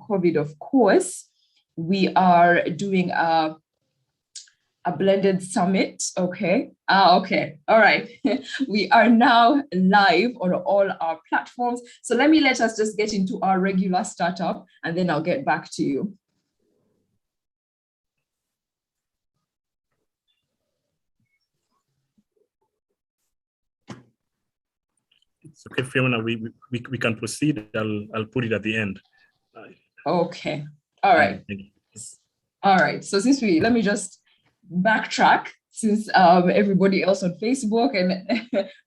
COVID, of course, we are doing a blended summit. Okay. Okay. All right. We are now live on all our platforms. So let us just get into our regular startup and then I'll get back to you. It's okay, Fiona, we can proceed. I'll put it at the end. Okay. All right. All right. So let me just backtrack since everybody else on Facebook and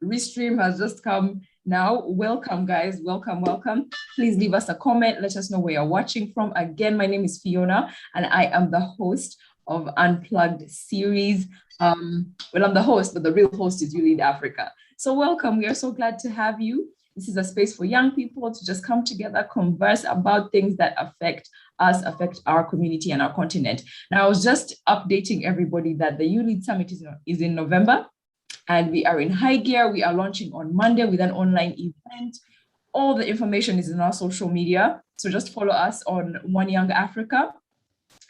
Restream has just come now. Welcome, guys. Welcome, welcome. Please leave us a comment. Let us know where you're watching from. Again, my name is Fiona and I am the host of Unplugged series. Well, I'm the host, but the real host is YouLead Africa. So welcome. We are so glad to have you. This is a space for young people to just come together, converse about things that affect us, affect our community and our continent. Now, I was just updating everybody that the YouLead Summit is in November and we are in high gear. We are launching on Monday with an online event. All the information is in our social media. So just follow us on One Young Africa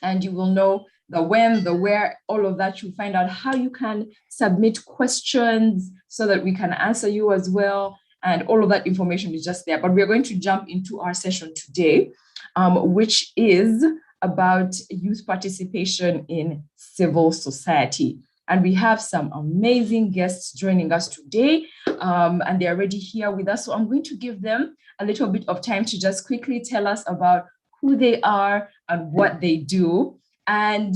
and you will know the when, the where, all of that. You'll find out how you can submit questions so that we can answer you as well. And all of that information is just there. But we're going to jump into our session today, which is about youth participation in civil society. And we have some amazing guests joining us today, and they're already here with us. So I'm going to give them a little bit of time to just quickly tell us about who they are and what they do. And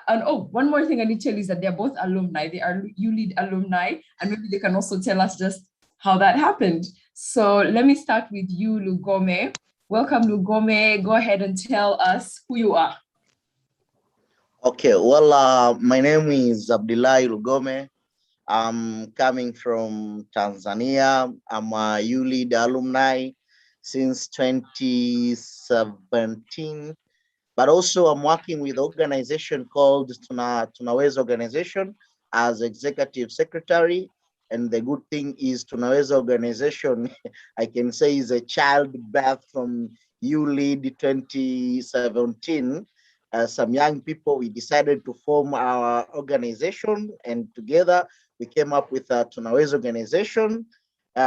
oh, one more thing I need to tell you is that they're both alumni. They are YouLead alumni, and maybe they can also tell us just how that happened. So let me start with you, Lugome. Welcome, Lugome. Go ahead and tell us who you are. Okay, well, my name is Abdullahi Lugome. I'm coming from Tanzania. I'm a YouLead alumni since 2017. But also I'm working with an organization called Tunaweza Organization as executive secretary. And the good thing is Tunaweza Organization, I can say, is a childbirth from YouLead 2017. Some young people, we decided to form our organization, and together we came up with a Tunaweza Organization,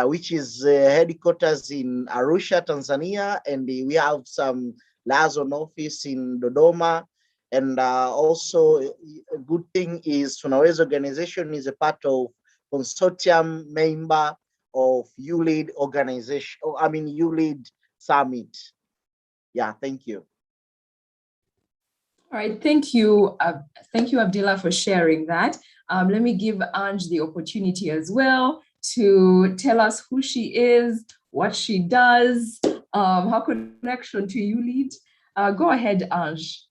which is headquarters in Arusha, Tanzania, and we have some liaison office in Dodoma. And also a good thing is Tunaweza Organization is a part of consortium member of YouLead organization, YouLead Summit. Yeah, thank you. All right, thank you. Thank you, Abdullah, for sharing that. Let me give Ange the opportunity as well to tell us who she is, what she does, her connection to YouLead. Go ahead, Ange.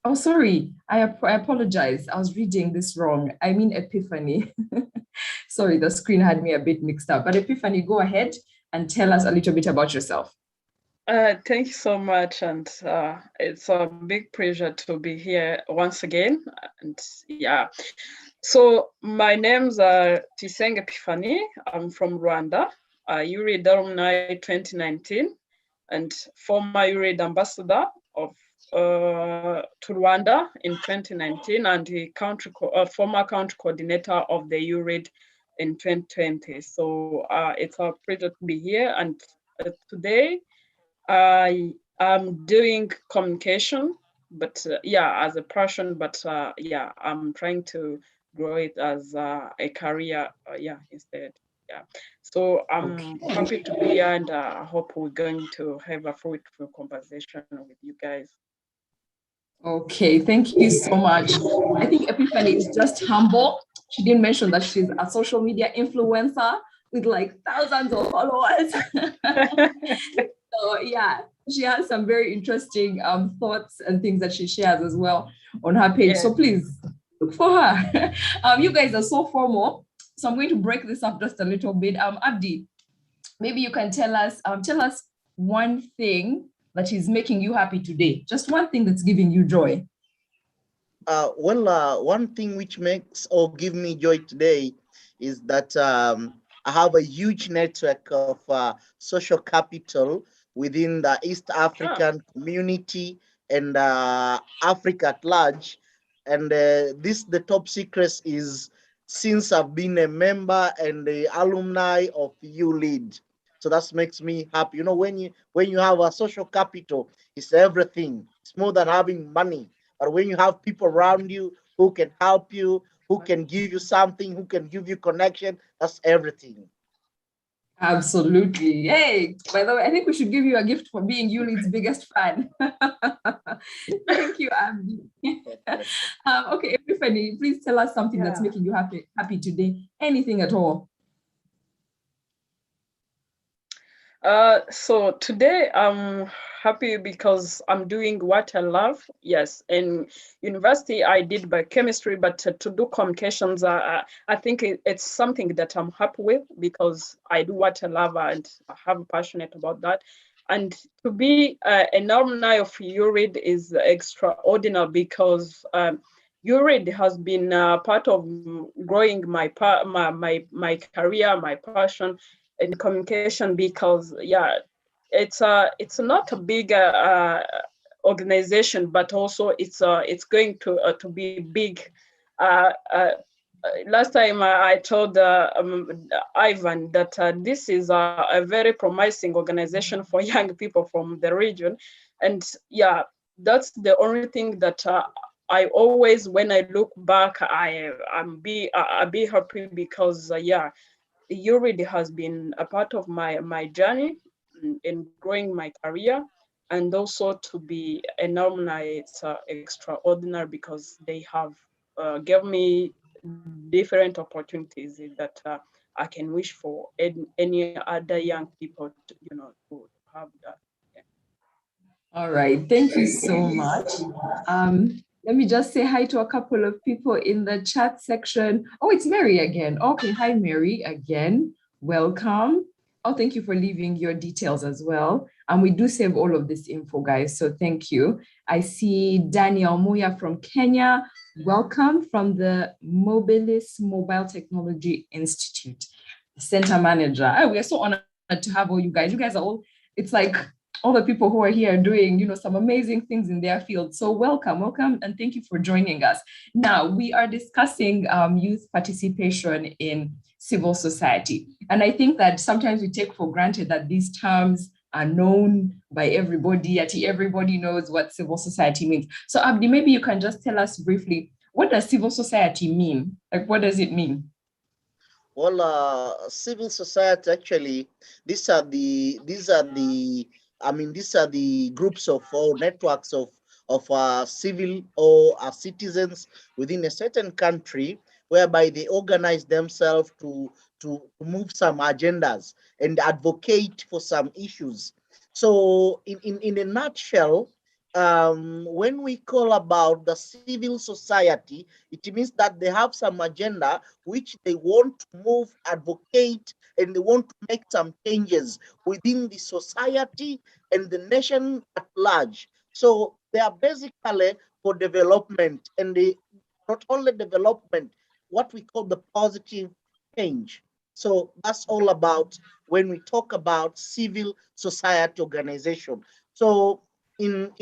Oh, sorry, I apologize. I was reading this wrong. I mean Epiphany. Sorry, the screen had me a bit mixed up. But Epiphany, go ahead and tell us a little bit about yourself. Thank you so much. And it's a big pleasure to be here once again. And yeah, so my name's Tiseng Epiphany. I'm from Rwanda, YouLead alumni 2019, and former YouLead ambassador of to Rwanda in 2019, and the former country coordinator of the YouLead in 2020. So it's a pleasure to be here. And today I am doing communication, but as a passion, but I'm trying to grow it as a career, instead. Yeah, so I'm happy to be here, and I hope we're going to have a fruitful conversation with you guys. Okay, thank you so much. I think Epiphany is just humble. She didn't mention that she's a social media influencer with like thousands of followers. So yeah, she has some very interesting thoughts and things that she shares as well on her page. Yeah. So please look for her. You guys are so formal. So I'm going to break this up just a little bit. Abdi, maybe you can tell us one thing that is making you happy today. Just one thing that's giving you joy. One thing which makes or give me joy today is that I have a huge network of social capital within the East African community and Africa at large. And the top secrets is since I've been a member and the alumni of YouLead. So that makes me happy. You know, when you have a social capital, it's everything. It's more than having money. But when you have people around you who can help you, who can give you something, who can give you connection, that's everything. Absolutely. Hey, by the way, I think we should give you a gift for being YouLead's biggest fan. Thank you, Abby. Okay, Epiphany, please tell us something that's making you happy today. Anything at all. So today I'm happy because I'm doing what I love. Yes, in university I did biochemistry, but to do communications, I think it's something that I'm happy with because I do what I love and I'm passionate about that. And to be an alumni of YouLead is extraordinary because YouLead has been part of growing my career, my passion in communication, because it's not a big organization, but also it's going to be big. Last time I told Ivan that this is a very promising organization for young people from the region, and yeah, that's the only thing that I always, when I look back, I be happy because YouLead has been a part of my journey in growing my career, and also to be an alumni, it's extraordinary because they have given me different opportunities that I can wish for any other young people to, to have that. Yeah. All right, thank you so much. Let me just say hi to a couple of people in the chat section. Oh, it's Mary again. Okay, hi Mary again. Welcome. Oh, thank you for leaving your details as well. And we do save all of this info, guys, so thank you. I see Daniel Muya from Kenya. Welcome from the Mobilis Mobile Technology Institute, center manager. Oh, we are so honored to have all you guys. You guys are all, it's like all the people who are here doing, some amazing things in their field. So welcome, and thank you for joining us. Now, we are discussing youth participation in civil society. And I think that sometimes we take for granted that these terms are known by everybody, everybody knows what civil society means. So Abdi, maybe you can just tell us briefly, what does civil society mean? Like, what does it mean? Well, civil society, actually, these are the groups of or networks of civil or citizens within a certain country, whereby they organize themselves to move some agendas and advocate for some issues. So, in a nutshell, when we call about the civil society, it means that they have some agenda which they want to move, advocate, and they want to make some changes within the society and the nation at large. So they are basically for development, and not only development, what we call the positive change. So that's all about when we talk about civil society organization. So in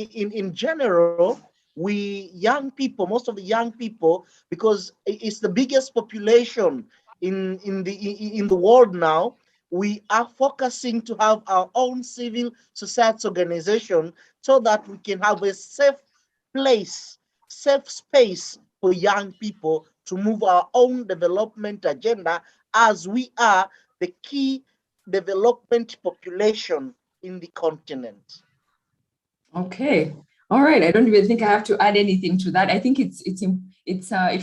general, we young people, most of the young people, because it's the biggest population in the world now, we are focusing to have our own civil society organization so that we can have a safe place, safe space for young people to move our own development agenda, as we are the key development population in the continent. Okay. All right. I don't even think I have to add anything to that. I think it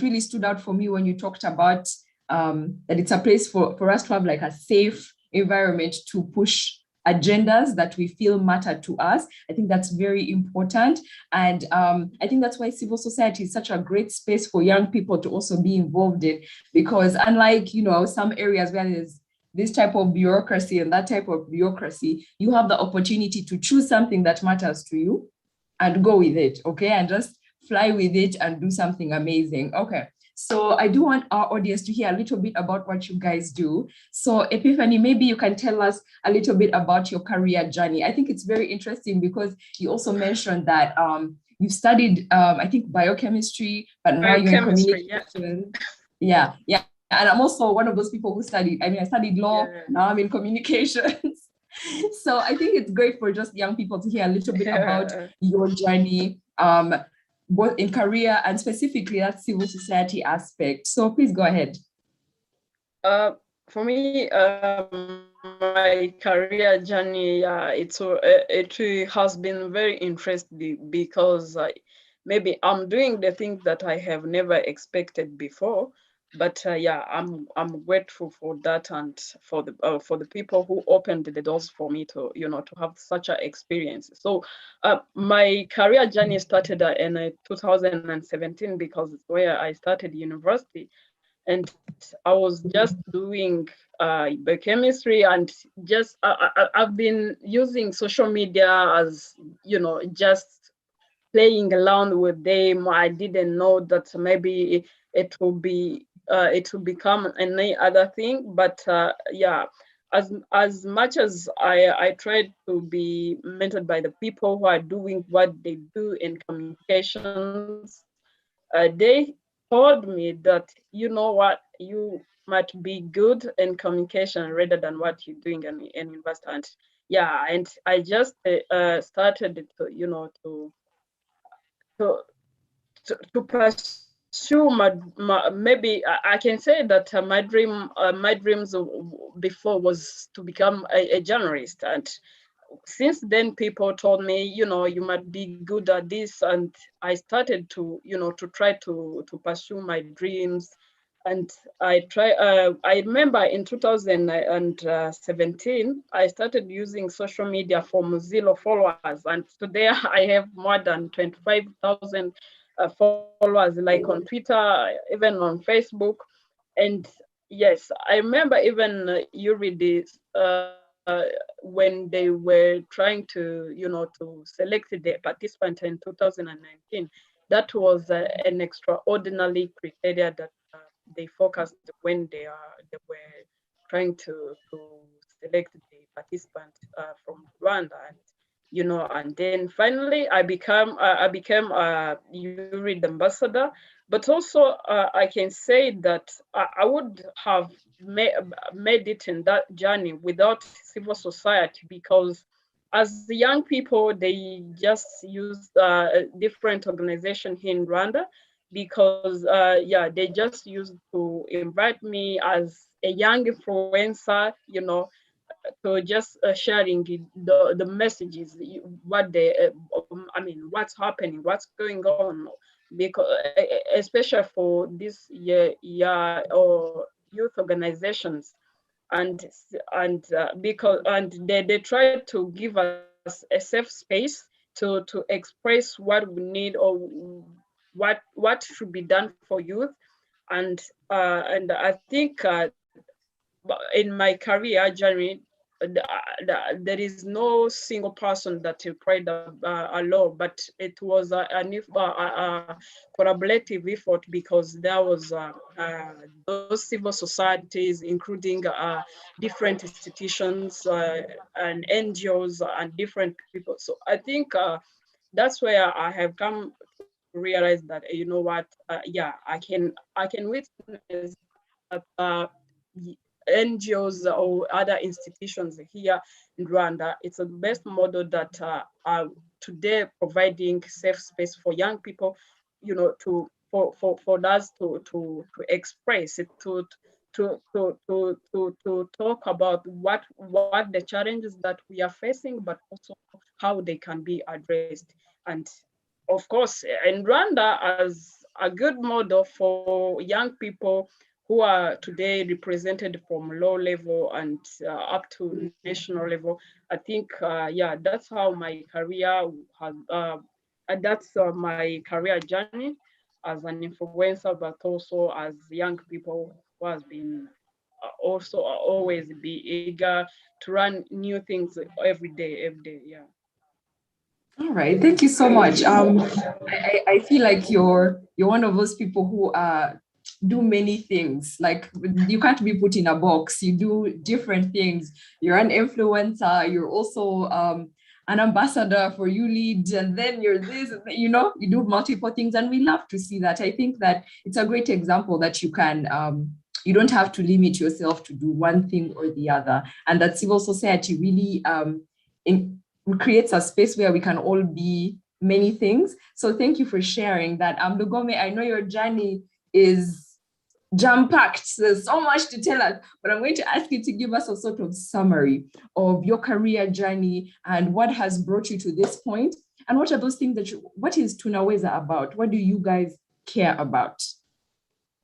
really stood out for me when you talked about that it's a place for us to have like a safe environment to push agendas that we feel matter to us. I think that's very important. And I think that's why civil society is such a great space for young people to also be involved in, because unlike, some areas where there's this type of bureaucracy and that type of bureaucracy, you have the opportunity to choose something that matters to you and go with it, okay? And just fly with it and do something amazing. Okay, So I do want our audience to hear a little bit about what you guys do. So Epiphany, maybe you can tell us a little bit about your career journey. I think it's very interesting because you also mentioned that you studied, I think, biochemistry, but now you're in communication. Yeah. And I'm also one of those people who studied, I studied law, now I'm in communications. So I think it's great for just young people to hear a little bit about your journey, both in career and specifically that civil society aspect. So please go ahead. For me, my career journey, it has been very interesting because maybe I'm doing the things that I have never expected before. But I'm grateful for that and for the people who opened the doors for me to to have such an experience. So my career journey started in 2017 because it's where I started university, and I was just doing biochemistry and just I've been using social media as just playing around with them. I didn't know that maybe it will become any other thing, but as much as I tried to be mentored by the people who are doing what they do in communications, they told me that, you know what, you might be good in communication rather than what you're doing in university. And I just started to pursue my maybe I can say that my dreams before was to become a journalist. And since then, people told me, you might be good at this, and I started to to try to pursue my dreams. And I remember in 2017, I started using social media for Mozilla followers, and today I have more than 25,000 followers, like on Twitter, even on Facebook. And yes, I remember even YouLead when they were trying to to select the participant in 2019. That was an extraordinary criteria that they focused when they were trying to select the participant from Rwanda. And then finally I became a YouLead ambassador. But also I can say that I would have made it in that journey without civil society, because as the young people, they just used different organization here in Rwanda, because they just used to invite me as a young influencer, to just sharing the messages, what they what's happening, what's going on, because especially for this or youth organizations. And they try to give us a safe space to express what we need, or what should be done for youth. And I think in my career journey, there is no single person that cried alone, but it was a collaborative effort, because there was those civil societies, including different institutions and NGOs and different people. So I think that's where I have come to realize that, you know what, I can witness that NGOs or other institutions here in Rwanda, it's the best model that are today providing safe space for young people, for us to express it, to talk about what the challenges that we are facing, but also how they can be addressed. And of course, in Rwanda, as a good model for young people who are today represented from low level and up to national level, I think, that's how my career has, that's my career journey as an influencer, but also as young people who has been also always be eager to run new things every day, yeah. All right, thank you so much. I feel like you're one of those people who are do many things. Like you can't be put in a box. You do different things. You're an influencer. You're also an ambassador for YouLead, and then you're this, you know, you do multiple things, and we love to see that. I think that it's a great example that you can, you don't have to limit yourself to do one thing or the other, and that civil society really creates a space where we can all be many things. So thank you for sharing that. Lugome, I know your journey is jam-packed. There's so much to tell us, but I'm going to ask you to give us a sort of summary of your career journey and what has brought you to this point, and what are those things that what is Tunaweza about? What do you guys care about?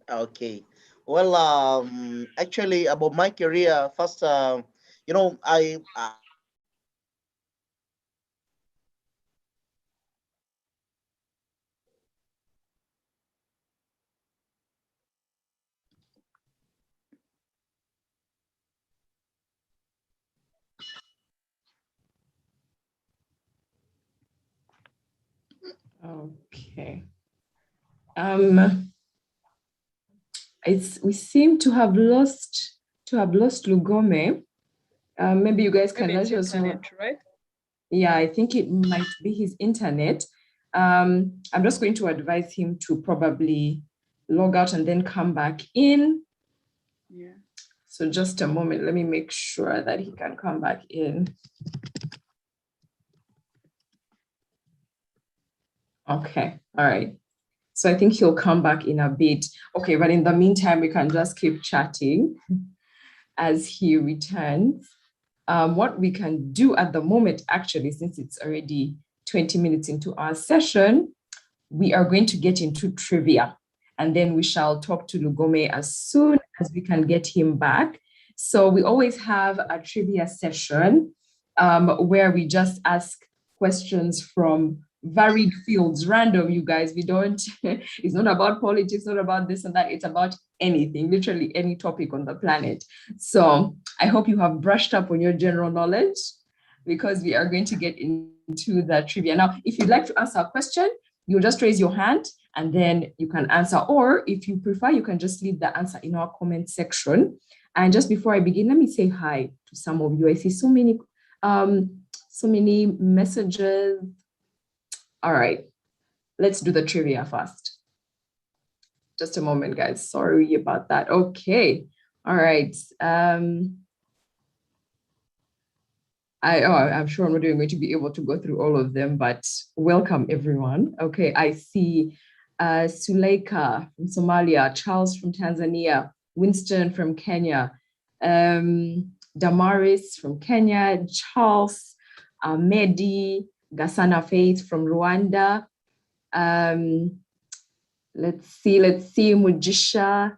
Okay. Well, actually about my career, first, you know, Okay. We seem to have lost Lugome. Maybe you guys can let us know. Right? Yeah, I think it might be his internet. I'm just going to advise him to probably log out and then come back in. Yeah. So just a moment, let me make sure that he can come back in. Okay, all right. So I think he'll come back in a bit. Okay, but in the meantime, we can just keep chatting as he returns. What we can do at the moment, actually, since it's already 20 minutes into our session, we are going to get into trivia, and then we shall talk to Lugome as soon as we can get him back. So we always have a trivia session where we just ask questions from varied fields, random, you guys. We don't, it's not about politics, not about this and that. It's about anything, literally any topic on the planet. So I hope you have brushed up on your general knowledge, because we are going to get into the trivia. Now, if you'd like to answer a question, you'll just raise your hand and then you can answer. Or if you prefer, you can just leave the answer in our comment section. And just before I begin, let me say hi to some of you. I see so many messages. All right, let's do the trivia first. Just a moment, guys. Sorry about that. Okay. All right. I'm sure I'm not going to be able to go through all of them, but welcome everyone. Okay, I see Suleika from Somalia, Charles from Tanzania, Winston from Kenya, Damaris from Kenya, Charles, Mehdi, Gasana Faith from Rwanda. Let's see, Mujisha,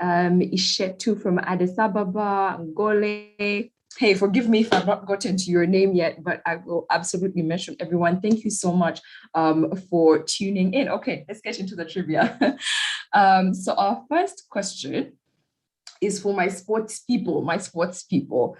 Ishetu from Addis Ababa, Ngole. Hey, forgive me if I've not gotten to your name yet, but I will absolutely mention everyone. Thank you so much for tuning in. Okay, let's get into the trivia. So our first question is for my sports people.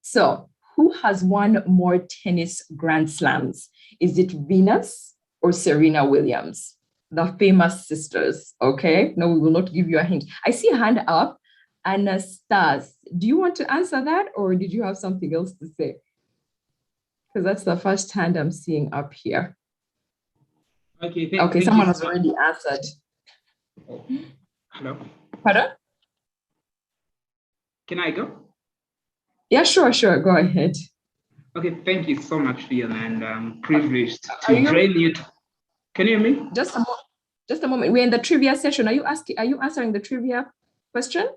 So who has won more tennis Grand Slams? Is it Venus or Serena Williams? The famous sisters, okay? No, we will not give you a hint. I see a hand up. Anastas, do you want to answer that, or did you have something else to say? Because that's the first hand I'm seeing up here. Okay, someone has already answered. Hello? Pardon? Can I go? Yeah, sure, go ahead. Okay, thank you so much, Leon, and I'm privileged to join you. Can you hear me? Just a moment. We're in the trivia session. Are you answering the trivia question?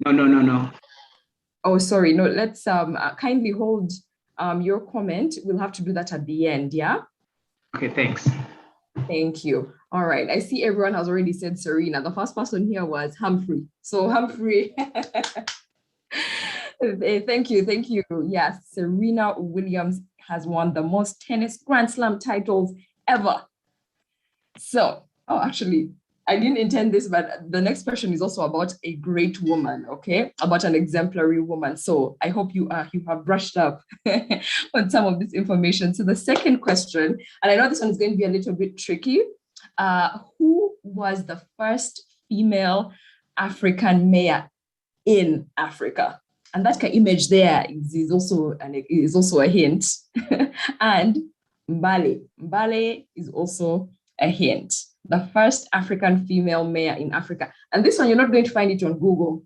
No. Oh, sorry. No, let's kindly hold your comment. We'll have to do that at the end, yeah? Okay, thanks. Thank you. All right. I see everyone has already said Serena. The first person here was Humphrey. So Humphrey, thank you. Yes, Serena Williams has won the most tennis Grand Slam titles ever. So, actually, I didn't intend this, but the next question is also about a great woman, okay? About an exemplary woman. So I hope you have brushed up on some of this information. So the second question, and I know this one is going to be a little bit tricky. Who was the first female African mayor in Africa. And that image there is also a hint. And Mbale is also a hint. The first African female mayor in Africa. And this one, you're not going to find it on Google.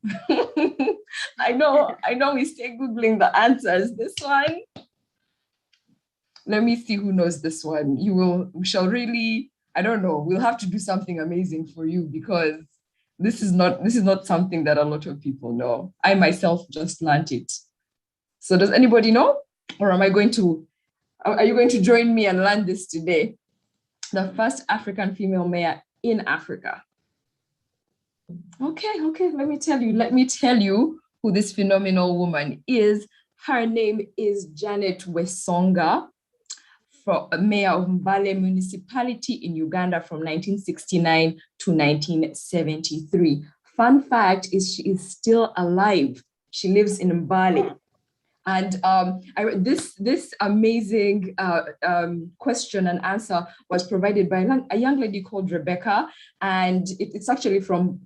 I know we stay Googling the answers. This one, let me see who knows this one. We shall really, I don't know, we'll have to do something amazing for you, because this is not something that a lot of people know. I myself just learned it. So does anybody know? Or are you going to join me and learn this today? The first African female mayor in Africa. Okay, let me tell you who this phenomenal woman is. Her name is Janet Wesonga, mayor of Mbale municipality in Uganda from 1969 to 1973. Fun fact is she is still alive. She lives in Mbale. And this amazing question and answer was provided by a young lady called Rebecca, and it's actually from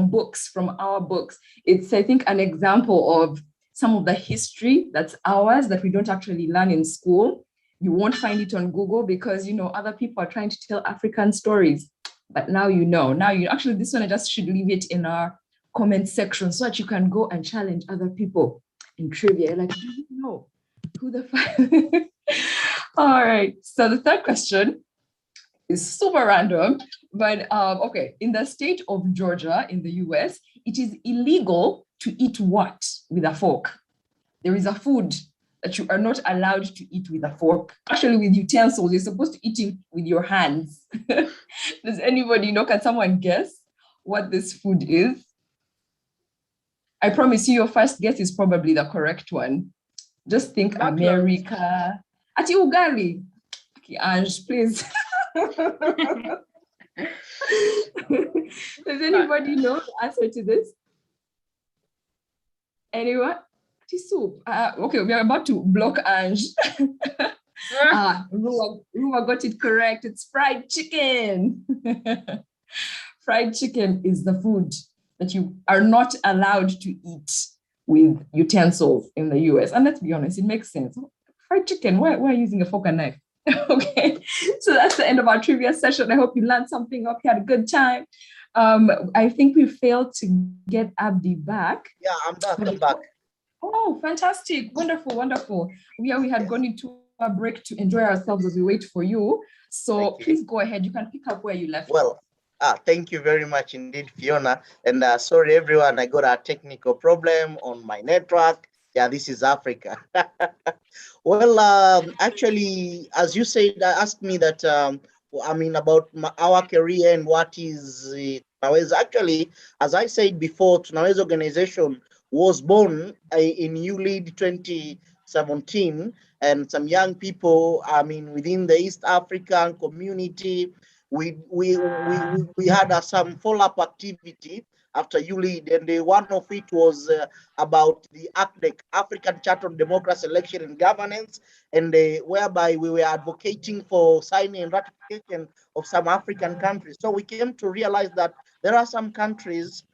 books, from our books. It's, I think, an example of some of the history that's ours that we don't actually learn in school. You won't find it on Google because other people are trying to tell African stories, but now actually, this one I just should leave it in our comment section so that you can go and challenge other people in trivia. Like, do you know who the fuck? All right. So the third question is super random, but okay. In the state of Georgia in the US, it is illegal to eat what with a fork? There is a food that you are not allowed to eat with a fork. Actually, with utensils, you're supposed to eat it with your hands. Does anybody know? Can someone guess what this food is? I promise you, your first guess is probably the correct one. Just think America. Ati ugali. Okay, Ange, please. Does anybody know the answer to this? Anyone? Ati soup. Okay, we are about to block Ange. Ruwa got it correct. It's fried chicken. Fried chicken is the food that you are not allowed to eat with utensils in the US. And let's be honest, it makes sense. Fried chicken, why are you using a fork and knife? Okay, so that's the end of our trivia session. I hope you learned something. Hope you had a good time. I think we failed to get Abdi back. Yeah, I'm back. Oh, fantastic. Wonderful. We had gone into a break to enjoy ourselves as we wait for you. So please go ahead. You can pick up where you left. Well, thank you very much indeed, Fiona. And sorry, everyone, I got a technical problem on my network. Yeah, this is Africa. Well, actually, as you said, asked me that, about our career and what is Tunaweza. Actually, as I said before, Tunaweza organization was born in YouLead 2017, and some young people, within the East African community, we had some follow-up activity after YouLead, and one of it was about the ACDEC, African Charter on Democracy, Election and Governance, and whereby we were advocating for signing and ratification of some African countries. So we came to realize that there are some countries,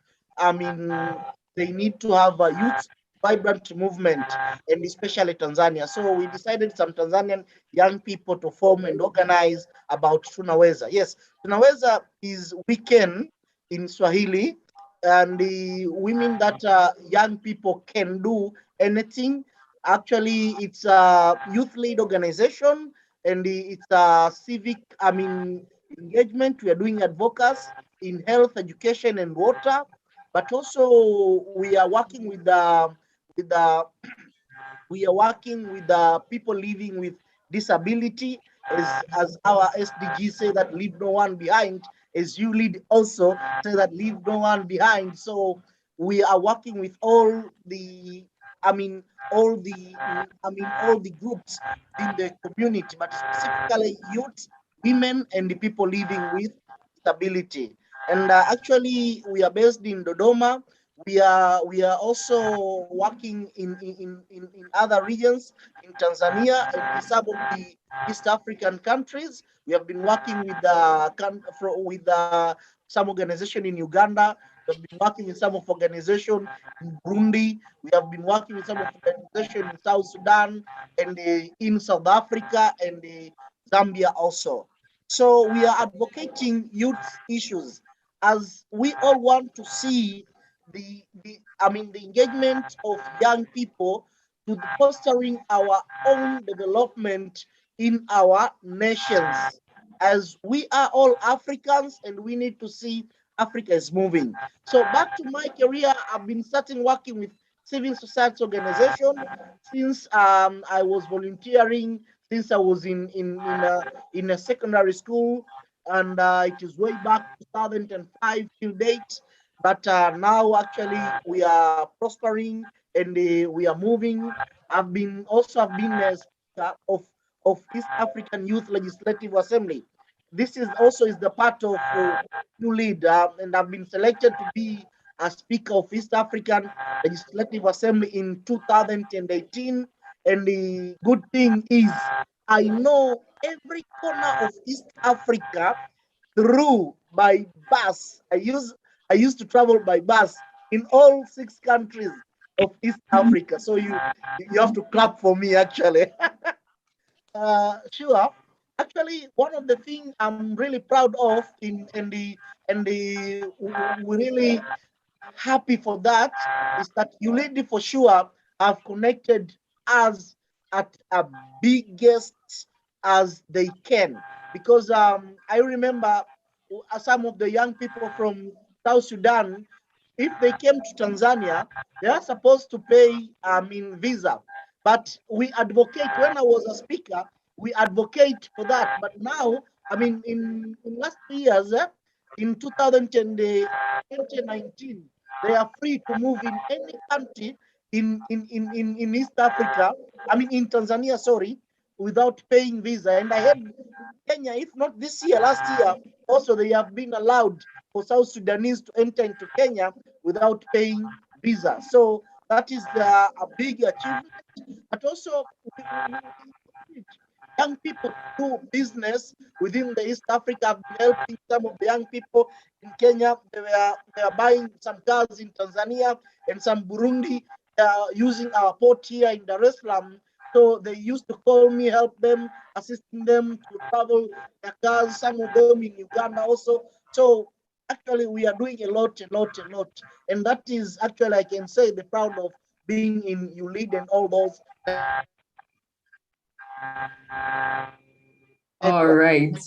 they need to have a youth vibrant movement, and especially Tanzania. So we decided some Tanzanian young people to form and organize about Tunaweza. Yes, Tunaweza is weekend in Swahili, and the women that young people can do anything. Actually, it's a youth-led organization, and it's a civic, engagement. We are doing advocacy in health, education, and water, but also we are working with the people living with disability, as our SDGs say that leave no one behind, as YouLead also say that leave no one behind. So we are working with all the groups in the community, but specifically youth, women, and the people living with disability. And actually, we are based in Dodoma. We are also working in other regions in Tanzania and in some of the East African countries. We have been working with some organization in Uganda. We have been working with some of organization in Burundi. We have been working with some of organization in South Sudan and in South Africa and Zambia also. So we are advocating youth issues as we all want to see the engagement of young people to fostering our own development in our nations, as we are all Africans and we need to see Africa is moving. So back to my career, I've been starting working with civil society organization since I was volunteering, since I was in a secondary school, and it is way back 2005 till date. But now actually we are prospering and we are moving. I've been a speaker of East African Youth Legislative Assembly. This is also is the part of YouLead, and I've been selected to be a speaker of East African Legislative Assembly in 2018. And the good thing is I know every corner of East Africa through by bus. I used to travel by bus in all 6 countries of East Africa. So you have to clap for me actually. Sure. Actually, one of the things I'm really proud of we really happy for that is that YouLead for sure have connected us at a biggest as they can, because I remember some of the young people from South Sudan, if they came to Tanzania, they are supposed to pay visa, but we advocate. When I was a speaker, we advocate for that. But now, in last 3 years, in 2019, they are free to move in any country in East Africa, in Tanzania, sorry, without paying visa. And I had Kenya, if not this year, last year, also they have been allowed for South Sudanese to enter into Kenya without paying visa. So that is a big achievement. But also, young people do business within the East Africa. I've been helping some of the young people in Kenya. They were buying some cars in Tanzania and some Burundi, using our port here in Dar es Salaam. So they used to call me, help them, assisting them to travel their cars, some of them in Uganda also. So actually we are doing a lot. And that is actually, I can say, the proud of being in YouLead and all those. All right.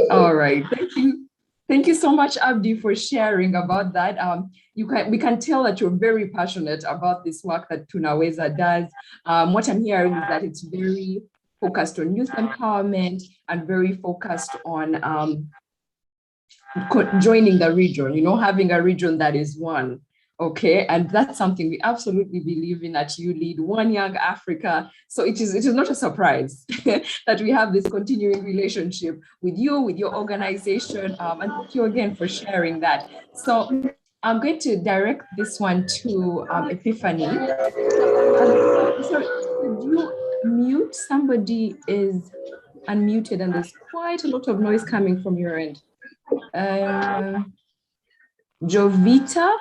All right. Thank you. Thank you so much, Abdi, for sharing about that. We can tell that you're very passionate about this work that Tunaweza does. What I'm hearing is that it's very focused on youth empowerment and very focused on joining the region, having a region that is one. Okay, and that's something we absolutely believe in at YouLead, One Young Africa. So it is not a surprise that we have this continuing relationship with you, with your organization, and thank you again for sharing that. So I'm going to direct this one to Epiphany. Sorry, could you mute? Somebody is unmuted and there's quite a lot of noise coming from your end. Jovita,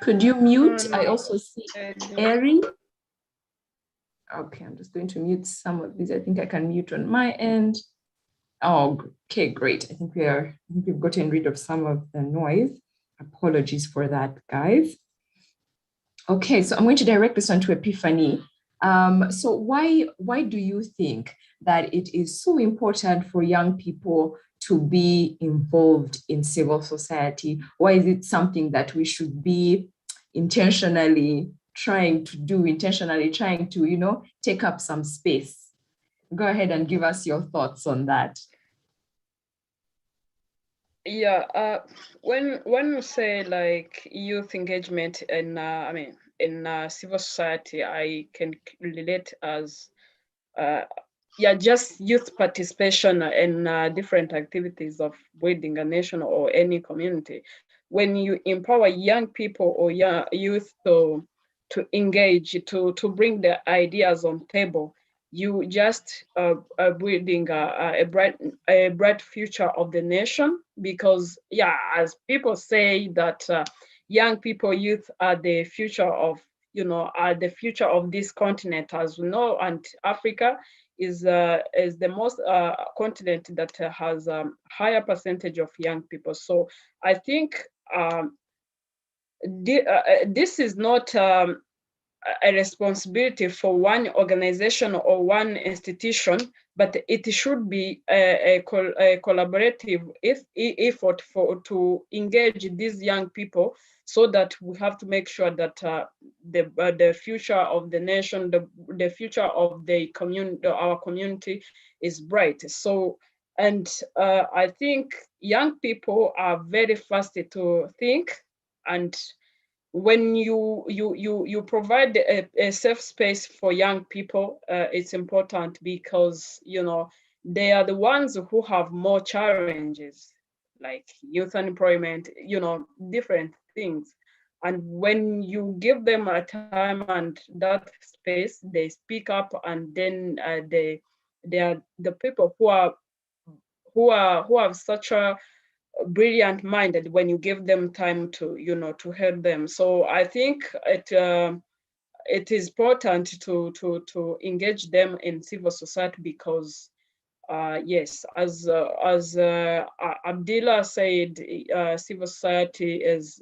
could you mute? I also see Eri. Okay, I'm just going to mute some of these. I think I can mute on my end. Oh, okay, great. I think we've gotten rid of some of the noise. Apologies for that, guys. Okay, so I'm going to direct this one to Epiphany. So why do you think that it is so important for young people to be involved in civil society? Why is it something that we should be intentionally trying to take up some space? Go ahead and give us your thoughts on that. Yeah, when you say like youth engagement in civil society, I can relate as just youth participation in different activities of building a nation or any community. when you empower young people or young youth to engage, to bring their ideas on table, you just are building a bright future of the nation. Because yeah, as people say that young people, youth are the future of, are the future of this continent, as we know, and Africa is the most continent that has higher percentage of young people. So I think this is not a responsibility for one organization or one institution, but it should be a collaborative effort to engage these young people, so that we have to make sure that the future of the nation, the future of the community, our community, is bright. So, and I think young people are very fast to think, and when you provide a safe space for young people, it's important, because they are the ones who have more challenges, like youth unemployment, different things. And when you give them a time and that space, they speak up, and then they are the people who have such a brilliant minded when you give them time to to help them. So I think it is important to engage them in civil society, because yes, as Abdillah said, civil society is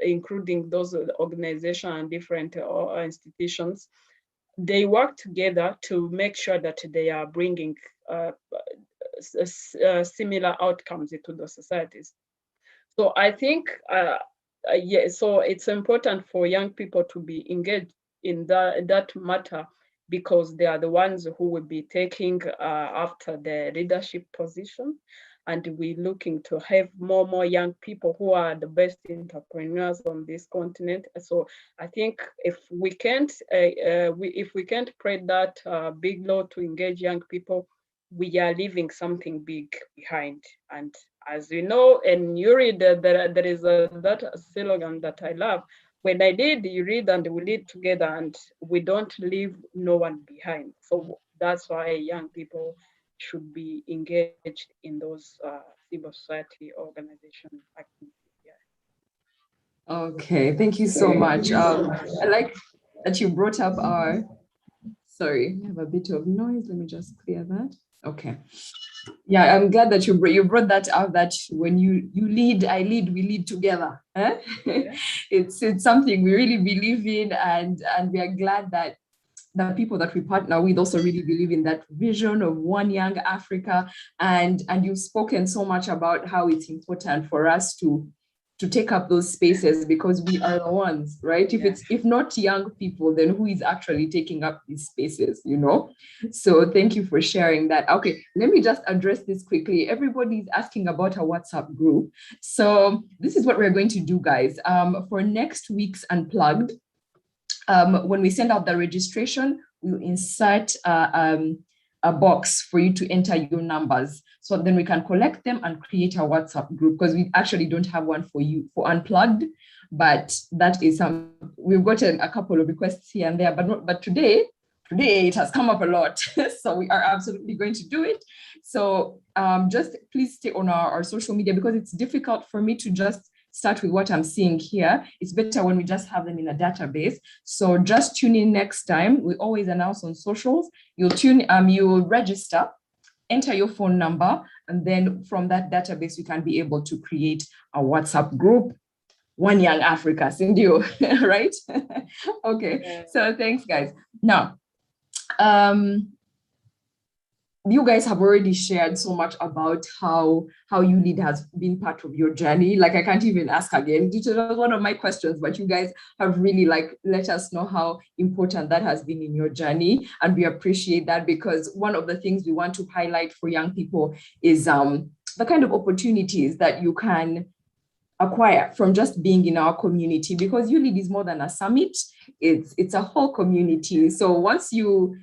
including those organizations and different institutions. They work together to make sure that they are bringing similar outcomes into the societies. So I think, yeah, so it's important for young people to be engaged in that matter, because they are the ones who will be taking after the leadership position. And we're looking to have more young people who are the best entrepreneurs on this continent. So I think if we can't spread that big law to engage young people, we are leaving something big behind. And as you know, and you read, there is that slogan that I love: when I lead, you read, and we lead together, and we don't leave no one behind. So that's why young people should be engaged in those civil society organization activities. Yeah. Okay, thank you so much. I like that you brought up our, sorry, we have a bit of noise. Let me just clear that. Okay. Yeah, I'm glad that you brought that up, that when you lead, I lead, we lead together. Eh? Yeah. It's something we really believe in, and we are glad that the people that we partner with also really believe in that vision of one young Africa. And you've spoken so much about how it's important for us to take up those spaces, because we are the ones, right? If not young people, then who is actually taking up these spaces, So thank you for sharing that. Okay, let me just address this quickly. Everybody's asking about a WhatsApp group. So this is what we're going to do, guys. For next week's Unplugged, when we send out the registration, we'll insert a box for you to enter your numbers. So then we can collect them and create a WhatsApp group, because we actually don't have one for you for Unplugged, but that is we've gotten a couple of requests here and there, but today it has come up a lot. So we are absolutely going to do it. So just please stay on our social media, because it's difficult for me to just start with what I'm seeing here. It's better when we just have them in a database. So just tune in next time. We always announce on socials. You'll register, enter your phone number, and then from that database, you can be able to create a WhatsApp group, One Young Africa, Sindio, right? Okay, yeah. So thanks, guys. Now, you guys have already shared so much about how YouLead has been part of your journey. Like, I can't even ask again. It was one of my questions, but you guys have really let us know how important that has been in your journey. And we appreciate that, because one of the things we want to highlight for young people is the kind of opportunities that you can acquire from just being in our community, because YouLead is more than a summit. It's a whole community. So once you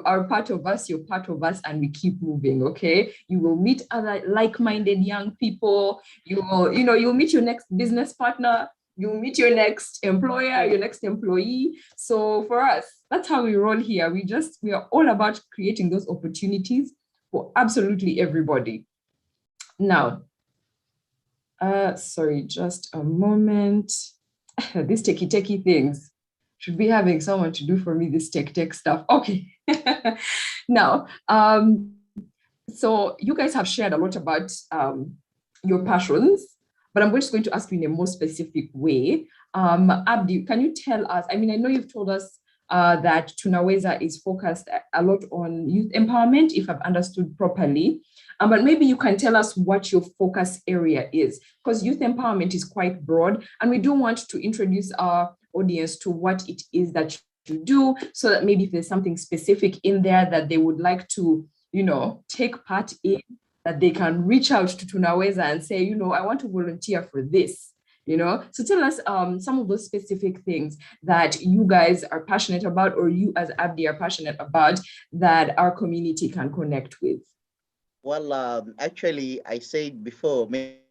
are part of us, you're part of us, and we keep moving. Okay, you will meet other like-minded young people. You'll meet your next business partner. You'll meet your next employer, your next employee. So for us, that's how we roll here. We are all about creating those opportunities for absolutely everybody. Now, sorry, just a moment. These techie things. Should be having someone to do for me this tech stuff. Okay. Now, so you guys have shared a lot about your passions, but I'm just going to ask you in a more specific way. Abdi, can you tell us, I mean, I know you've told us that Tunaweza is focused a lot on youth empowerment, if I've understood properly. But maybe you can tell us what your focus area is, because youth empowerment is quite broad, and we do want to introduce our audience to what it is that you do, so that maybe if there's something specific in there that they would like to, take part in, that they can reach out to Tunaweza and say, I want to volunteer for this. So tell us some of those specific things that you guys are passionate about, or you as Abdi are passionate about, that our community can connect with. Well, actually, I said before, maybe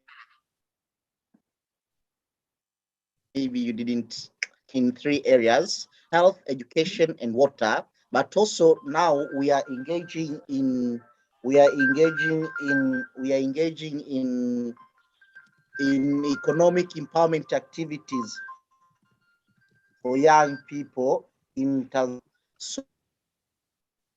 you didn't, in 3 areas: health, education, and water. But also now we are engaging in economic empowerment activities for young people in Tanzania.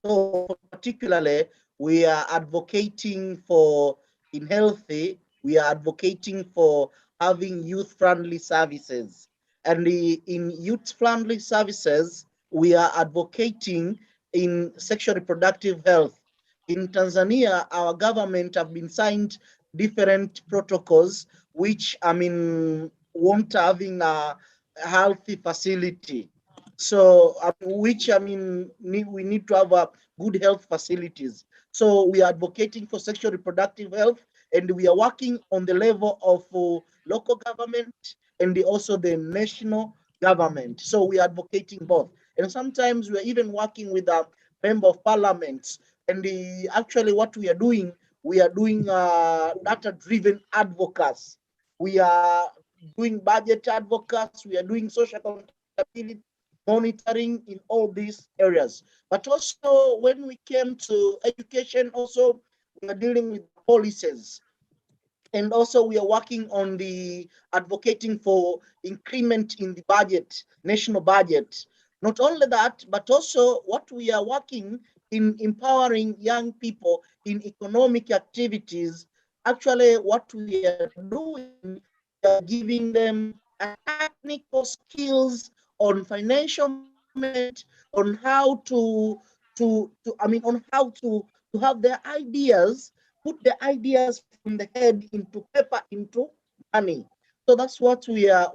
So particularly, we are advocating for, in healthy, we are advocating for having youth-friendly services. And in youth-friendly services, we are advocating in sexual reproductive health. In Tanzania, our government have been signed different protocols, which, want having a healthy facility. So, we need to have good health facilities. So we are advocating for sexual reproductive health, and we are working on the level of local government and also the national government. So we are advocating both. And sometimes we're even working with a member of parliament. And actually what we are doing data-driven advocacy. We are doing budget advocacy. We are doing social accountability monitoring in all these areas. But also when we came to education, also we are dealing with policies. And also we are working on the advocating for increment in the budget, national budget. Not only that, but also what we are working in empowering young people in economic activities. Actually, what we are doing, we are giving them technical skills on financial management, on how to have their ideas, put the ideas from the head into paper, into money. So that's what we are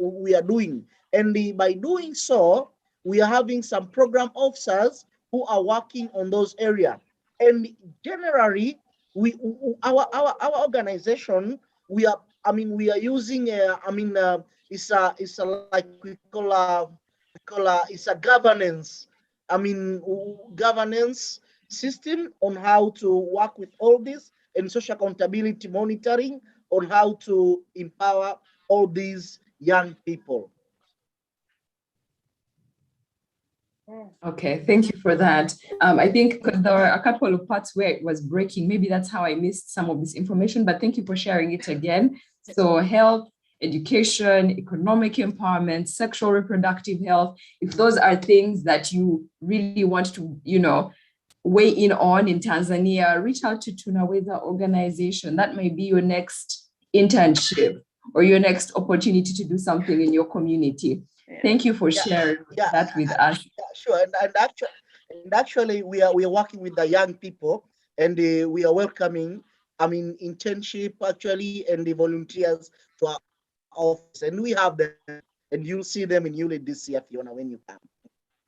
doing. And by doing so, we are having some program officers who are working on those areas. And generally, our organization, we are using it's a like we call it's a governance governance system on how to work with all this, and social accountability monitoring on how to empower all these young people. Okay, thank you for that. I think there were a couple of parts where it was breaking. Maybe that's how I missed some of this information, but thank you for sharing it again. So health, education, economic empowerment, sexual reproductive health, if those are things that you really want to, weigh in on in Tanzania, reach out to Tunaweza organization. That may be your next internship or your next opportunity to do something in your community. Thank you for sharing that with us. Sure, and actually we are working with the young people, and we are welcoming internship actually, and the volunteers to our office, and we have them, and you'll see them in YouLead this year, Fiona, when you come.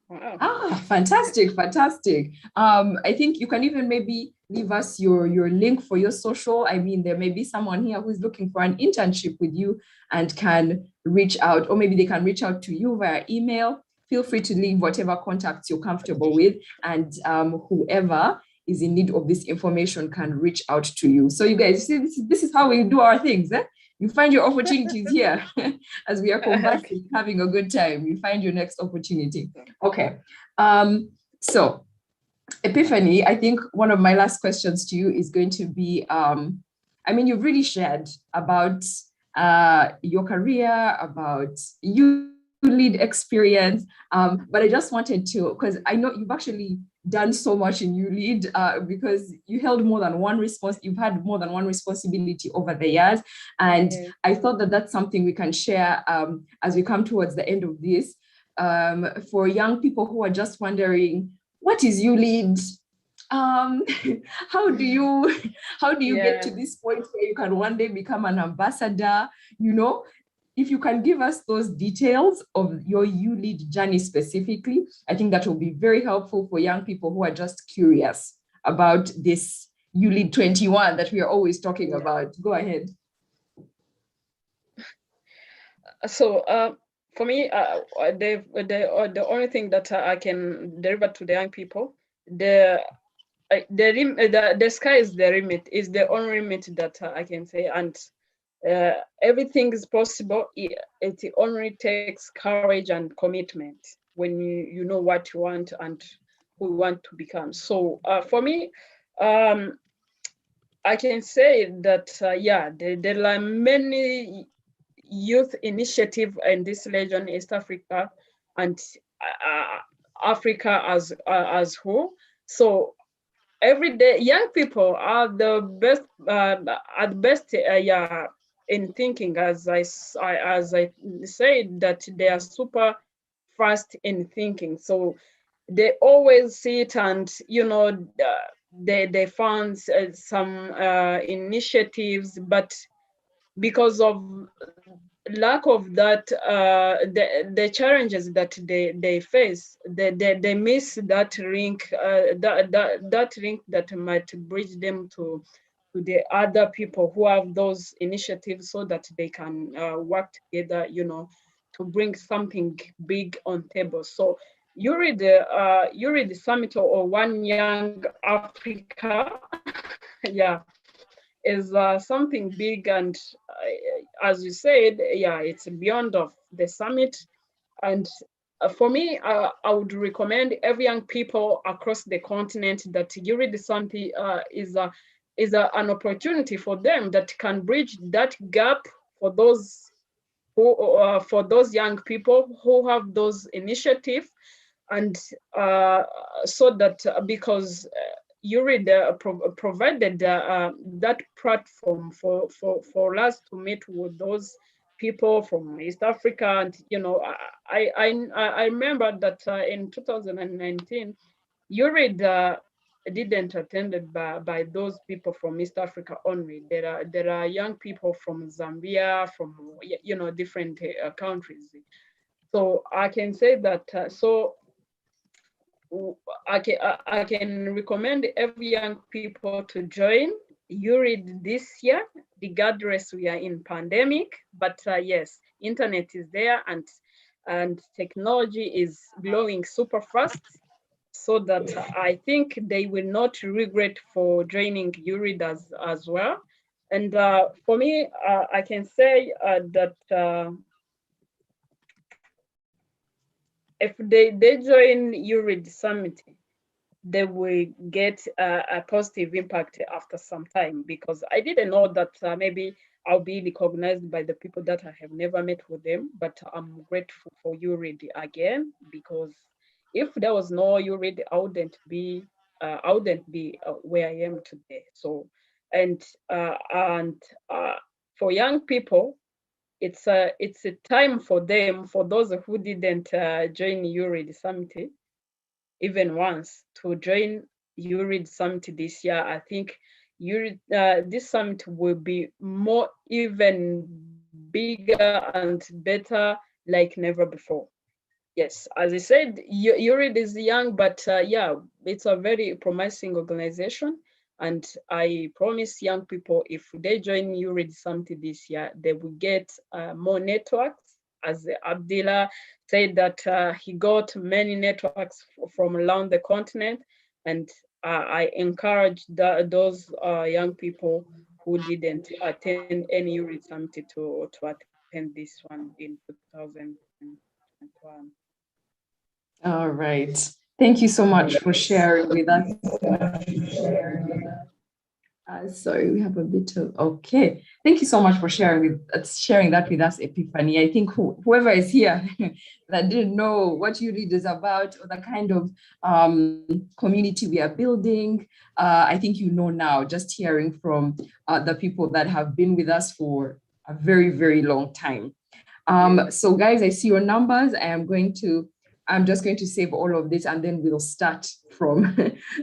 Wow. Ah, fantastic, fantastic. I think you can even maybe leave us your link for your social. I mean, there may be someone here who's looking for an internship with you and can reach out, or maybe they can reach out to you via email. Feel free to leave whatever contacts you're comfortable with, and whoever is in need of this information can reach out to you. So you guys, see, this is how we do our things. Eh? You find your opportunities here as we are conversing, having a good time. You find your next opportunity. Okay. So Epiphany, I think one of my last questions to you is going to be, I mean, you've really shared about your career, about YouLead experience, but I just wanted to, because I know you've actually done so much in YouLead because you held more than one you've had more than one responsibility over the years. And I thought that that's something we can share as we come towards the end of this. For young people who are just wondering, what is YouLead? How do you get to this point where you can one day become an ambassador? You know, if you can give us those details of your YouLead journey specifically, I think that will be very helpful for young people who are just curious about this YouLead 21 that we are always talking about. Go ahead. So for me, the only thing that I can deliver to the young people, the sky is the limit, is the only limit that I can say, and everything is possible. It only takes courage and commitment when you know what you want and who you want to become. So for me, I can say that there are many youth initiative in this region, East Africa, and Africa as whole. So every day, young people are the best in thinking. As I said, that they are super fast in thinking. So they always sit and they found some initiatives, but because of lack of that, the challenges that they face, they miss that link, that link that might bridge them to the other people who have those initiatives, so that they can work together, to bring something big on table. So YouLead the summit, or One Young Africa, is something big, and as you said, it's beyond of the summit. And for me, I would recommend every young people across the continent that YouLead the summit is an opportunity for them that can bridge that gap for those young people who have those initiatives, and so that because YouLead provided that platform for us to meet with those people from East Africa. And I remember that in 2019, YouLead didn't attended by those people from East Africa only. There are young people from Zambia, from different countries. So I can say that. I can recommend every young people to join YouLead this year, regardless we are in pandemic. But yes, internet is there, and technology is growing super fast, so that I think they will not regret for joining YouLead as well. And for me, I can say that if they join YouLead Summit, they will get a positive impact after some time, because I didn't know that maybe I'll be recognized by the people that I have never met with them. But I'm grateful for YouLead again, because if there was no YouLead, I wouldn't be where I am today. So, and for young people, it's a time for them, for those who didn't join YouLead Summit even once, to join YouLead Summit this year. I think this summit will be even bigger and better like never before. Yes, as I said, YouLead is young, but yeah, it's a very promising organization. And I promise young people, if they join YouLead Summit this year, they will get more networks. As Abdillah said that he got many networks from around the continent. And I encourage those young people who didn't attend any YouLead Summit to attend this one in 2021. All right. Thank you so much for sharing with us. Sorry, we have a bit of, okay. Thank you so much for sharing that with us, Epiphany. I think whoever is here that didn't know what YouLead is about or the kind of community we are building, I think you know now, just hearing from the people that have been with us for a very, very long time. So guys, I see your numbers. I'm just going to save all of this and then we'll start from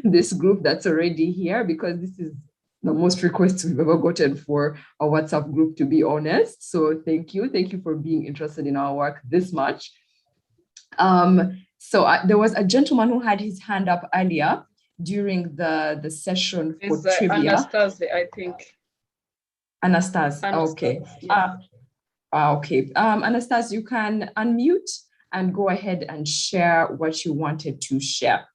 this group that's already here, because this is the most requests we've ever gotten for a WhatsApp group, to be honest. So thank you for being interested in our work this much. There was a gentleman who had his hand up earlier during the session for trivia. Anastasia, I think. Anastasia, okay. Yeah. Okay, Anastasia, you can unmute and go ahead and share what you wanted to share.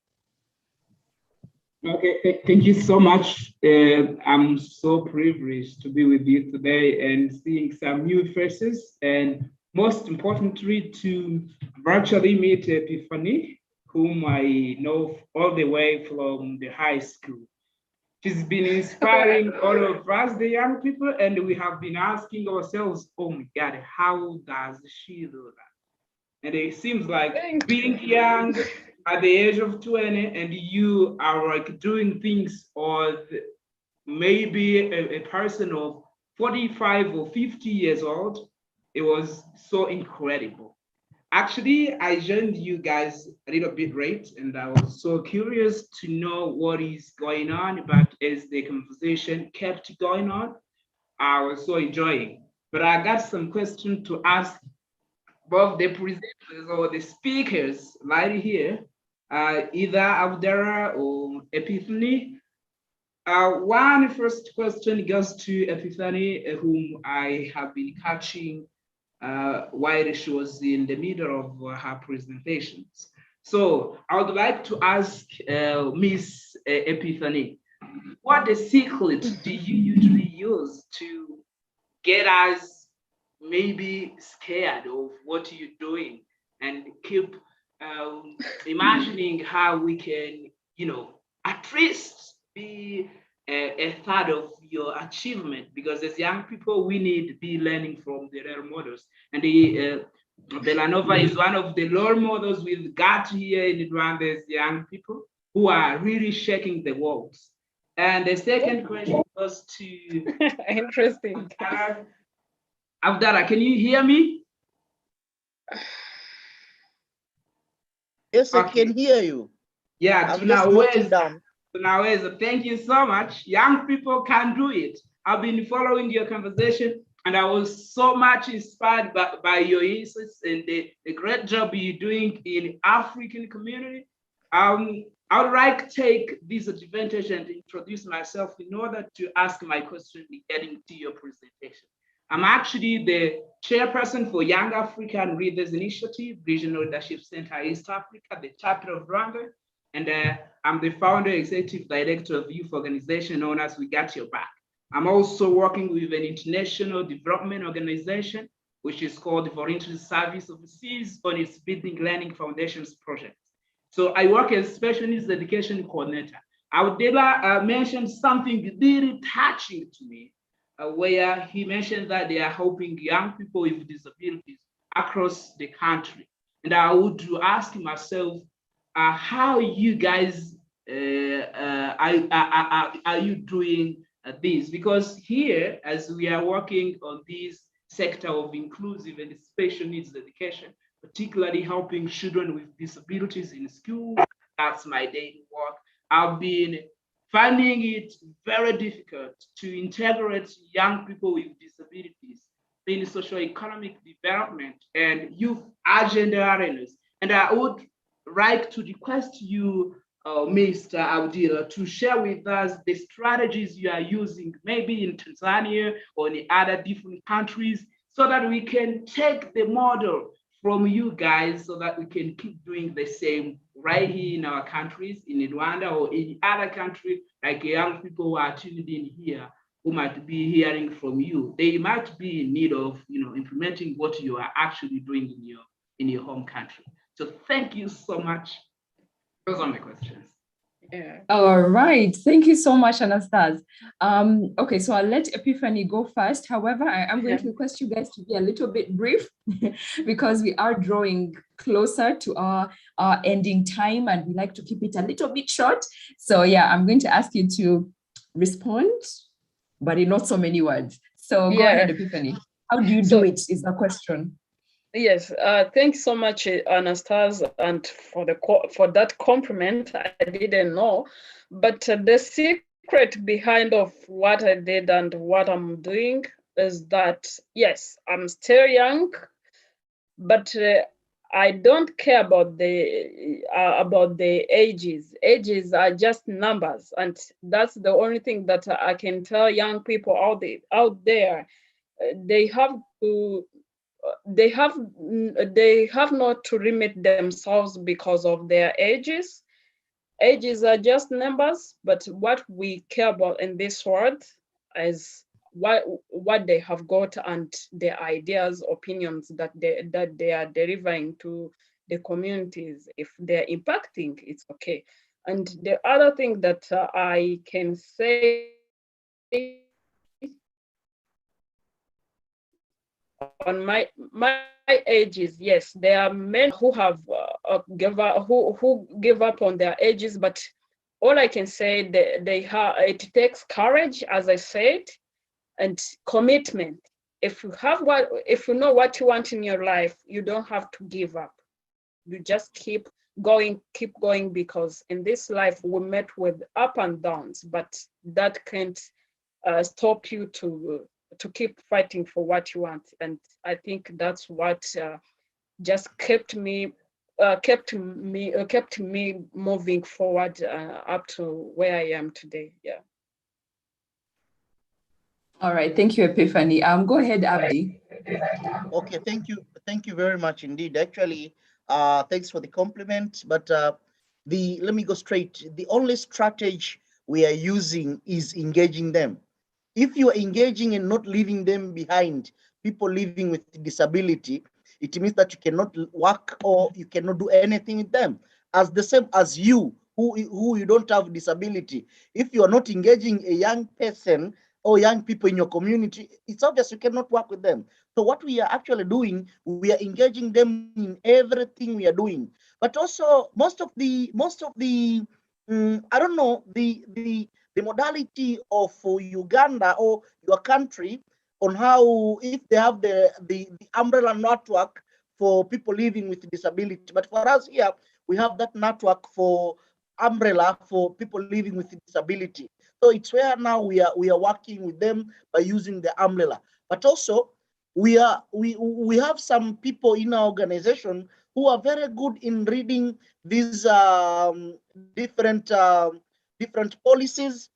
Okay, thank you so much. I'm so privileged to be with you today and seeing some new faces, and most importantly, to virtually meet Epiphany, whom I know all the way from the high school. She's been inspiring all of us, the young people, and we have been asking ourselves, oh my God, how does she do that? And it seems like being young at the age of 20 and you are like doing things, or maybe a person of 45 or 50 years old, it was so incredible. Actually, I joined you guys a little bit late and I was so curious to know what is going on, but as the conversation kept going on, I was so enjoying. But I got some questions to ask both the presenters or the speakers right here, either Abdera or Epiphany. One first question goes to Epiphany, whom I have been catching while she was in the middle of her presentations. So I would like to ask Miss Epiphany, what the secret do you usually use to get us maybe scared of what you're doing and keep imagining how we can, at least be a third of your achievement, because as young people, we need to be learning from the role models. And Belanova is one of the role models we've got here in Rwanda as young people who are really shaking the walls. And the second question goes to interesting. Abdallah, can you hear me? Yes, I can hear you. Yeah, I'm just noting down. Tunaweza, thank you so much. Young people can do it. I've been following your conversation and I was so much inspired by your insights and the great job you're doing in African community. I would like to take this advantage and introduce myself in order to ask my question regarding to your presentation. I'm actually the chairperson for Young African Readers Initiative, Regional Leadership Center East Africa, the chapter of Rwanda. And I'm the founder, executive director of youth organization known as We Got Your Back. I'm also working with an international development organization, which is called the Voluntary Service Overseas, on its Building Learning Foundations project. So I work as special needs education coordinator. Abdullah mentioned something really touching to me, where he mentioned that they are helping young people with disabilities across the country. And I would ask myself, how you guys are you doing this? Because here, as we are working on this sector of inclusive and special needs education, particularly helping children with disabilities in school, that's my daily work. I've been finding it very difficult to integrate young people with disabilities in socio-economic development and youth agenda arenas. And I would like to request you, Mr. Audila, to share with us the strategies you are using, maybe in Tanzania or in other different countries, so that we can take the model from you guys so that we can keep doing the same right here in our countries, in Rwanda or any other country, like young people who are tuned in here, who might be hearing from you. They might be in need of, implementing what you are actually doing in your home country. So thank you so much. Those are my questions. Yeah. All right. Thank you so much, Anastas. Okay, so I'll let Epiphany go first. However, I am going to request you guys to be a little bit brief because we are drawing closer to our ending time and we like to keep it a little bit short. So yeah, I'm going to ask you to respond, but in not so many words. So go ahead, Epiphany. How do you do it is the question. Yes, thanks so much, Anastasia, and for that compliment. I didn't know, but the secret behind of what I did and what I'm doing is that yes, I'm still young, but I don't care about the ages. Ages are just numbers, and that's the only thing that I can tell young people out there. They have to. They have not to limit themselves because of their ages. Ages are just numbers, but what we care about in this world is what they have got and the ideas, opinions that they are delivering to the communities. If they're impacting, it's okay. And the other thing that I can say on my ages, yes, there are men who have who give up on their ages, but all I can say, it takes courage, as I said, and commitment. If you know what you want in your life, you don't have to give up. You just keep going, because in this life we met with up and downs, but that can't stop you to keep fighting for what you want. And I think that's what just kept me moving forward up to where I am today. Yeah. All right, thank you, Epiphany. Go ahead, Abdi. Okay, thank you very much indeed. Actually, thanks for the compliment, but let me go straight. The only strategy we are using is engaging them. If you are engaging and not leaving them behind, people living with disability, it means that you cannot work or you cannot do anything with them. As the same as you, who you don't have disability. If you are not engaging a young person or young people in your community, it's obvious you cannot work with them. So what we are actually doing, we are engaging them in everything we are doing. But also most of the I don't know, the modality of Uganda or your country on how, if they have the umbrella network for people living with disability. But for us here, we have that network for umbrella for people living with disability. So it's where now we are working with them by using the umbrella. But also we have some people in our organization who are very good in reading these different policies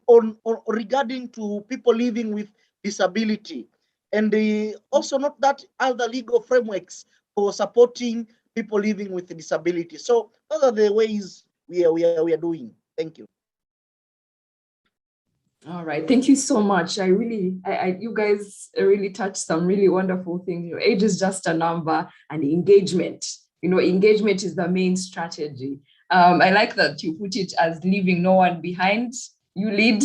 on regarding to people living with disability, and also not that other legal frameworks for supporting people living with disability. So those are the ways we are doing. Thank you. All right, thank you so much. You guys really touched some really wonderful things. Your age is just a number, and engagement. Engagement is the main strategy. I like that you put it as leaving no one behind. YouLead.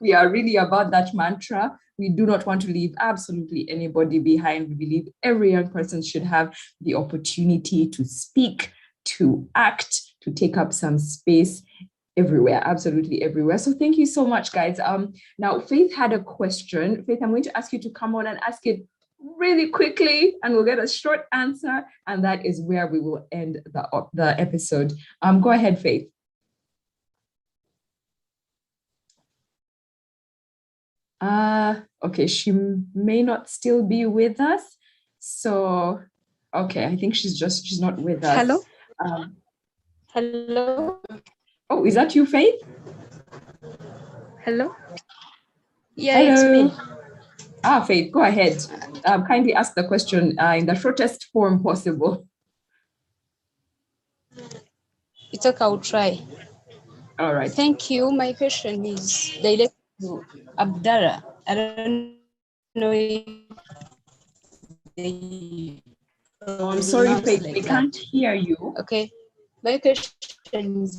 We are really about that mantra. We do not want to leave absolutely anybody behind. We believe every young person should have the opportunity to speak, to act, to take up some space everywhere, absolutely everywhere. So thank you so much, guys. Now, Faith had a question. Faith, I'm going to ask you to come on and ask it really quickly, and we'll get a short answer, and that is where we will end the episode. Go ahead, Faith. Okay, she may not still be with us. So Okay, I think she's not with us. Hello? Hello? Hello? Oh, is that you, Faith? Hello? Yeah, Hello. it's me. Faith, go ahead. Kindly ask the question in the shortest form possible. It's okay, I'll try. All right. Thank you. My question is directed to Abdallah. I don't know if they I'm sorry, Faith, like we can't hear you. Okay. My question is